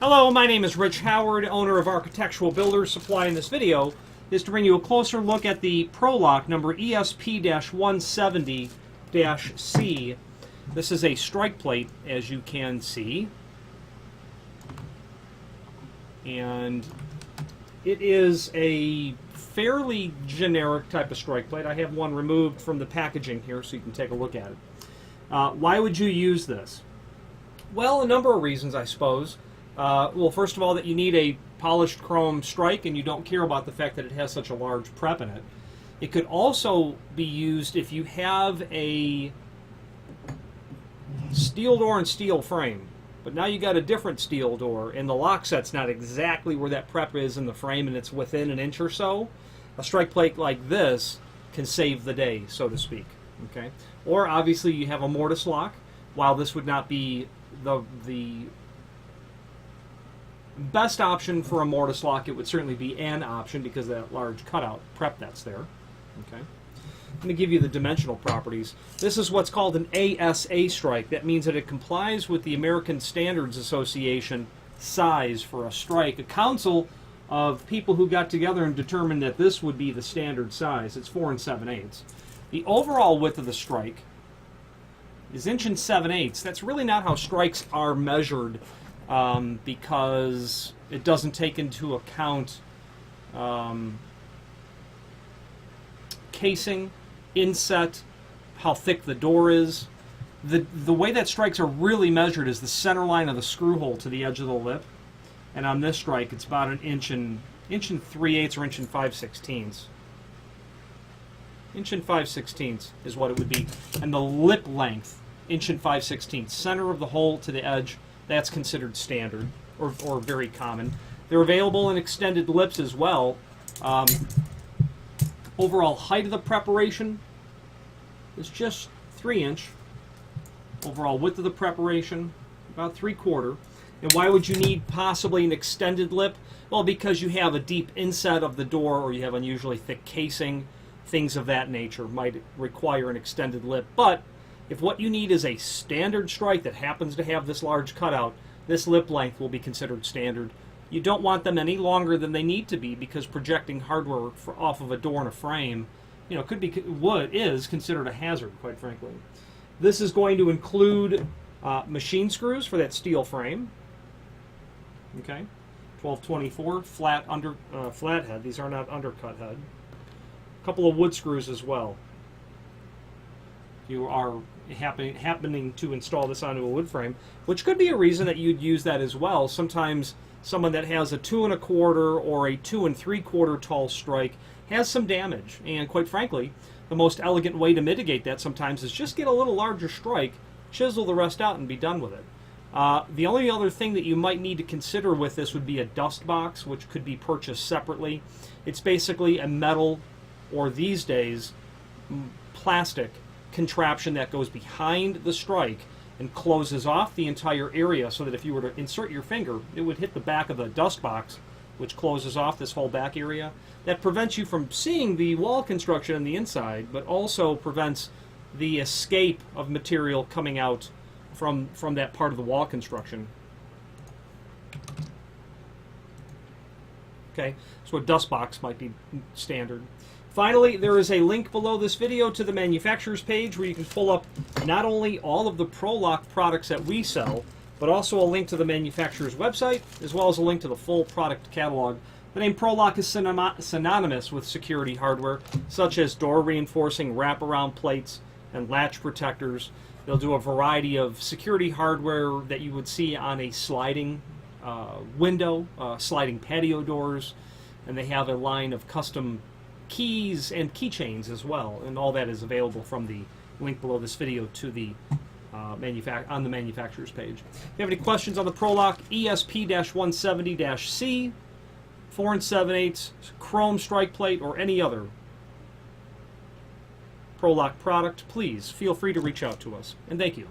Hello, my name is Rich Howard, owner of Architectural Builders Supply. In this video is to bring you a closer look at the ProLok number ESP-170-C. This is a strike plate, as you can see, and it is a fairly generic type of strike plate. I have one removed from the packaging here so you can take a look at it. Why would you use this? Well, a number of reasons, I suppose. Well, first of all, that you need a polished chrome strike and you don't care about the fact that it has such a large prep in it. It could also be used if you have a steel door and steel frame, but now you got a different steel door and the lock set's not exactly where that prep is in the frame and it's within an inch or so. A strike plate like this can save the day, so to speak. Okay. Or obviously you have a mortise lock. While this would not be the best option for a mortise lock, it would certainly be an option because of that large cutout prep that's there. Okay. Let me give you the dimensional properties. This is what's called an ASA strike. That means that it complies with the American Standards Association size for a strike. A council of people who got together and determined that this would be the standard size. It's 4 7/8. The overall width of the strike is 1 7/8. That's really not how strikes are measured, because it doesn't take into account casing, inset, how thick the door is. The way that strikes are really measured is the center line of the screw hole to the edge of the lip, and on this strike it's about 1 inch and 3/8 or 1 5/16. 1 5/16 is what it would be, and the lip length 1 5/16. Center of the hole to the edge. That's considered standard or very common. They're available in extended lips as well. Overall height of the preparation is just 3 inch. Overall width of the preparation, about 3/4. And why would you need possibly an extended lip? Well, because you have a deep inset of the door or you have unusually thick casing. Things of that nature might require an extended lip. But if what you need is a standard strike that happens to have this large cutout, this lip length will be considered standard. You don't want them any longer than they need to be because projecting hardware off of a door and a frame, is considered a hazard, quite frankly. This is going to include machine screws for that steel frame. Okay, 1224 flat head. These are not undercut head. A couple of wood screws as well. You are happening to install this onto a wood frame, which could be a reason that you'd use that as well. Sometimes someone that has a 2 1/4 or a 2 3/4 tall strike has some damage, and quite frankly, the most elegant way to mitigate that sometimes is just get a little larger strike, chisel the rest out, and be done with it. The only other thing that you might need to consider with this would be a dust box, which could be purchased separately. It's basically a metal, or these days, plastic contraption that goes behind the strike and closes off the entire area so that if you were to insert your finger, it would hit the back of the dust box, which closes off this whole back area. That prevents you from seeing the wall construction on the inside, but also prevents the escape of material coming out from that part of the wall construction. Okay, so a dust box might be standard. Finally, there is a link below this video to the manufacturer's page where you can pull up not only all of the ProLok products that we sell, but also a link to the manufacturer's website, as well as a link to the full product catalog. The name ProLok is synonymous with security hardware, such as door reinforcing wraparound plates and latch protectors. They'll do a variety of security hardware that you would see on a sliding window, sliding patio doors, and they have a line of custom keys and keychains as well, and all that is available from the link below this video to the on the manufacturer's page. If you have any questions on the ProLok ESP-170-C, 4 7/8 chrome strike plate, or any other ProLok product, please feel free to reach out to us. And thank you.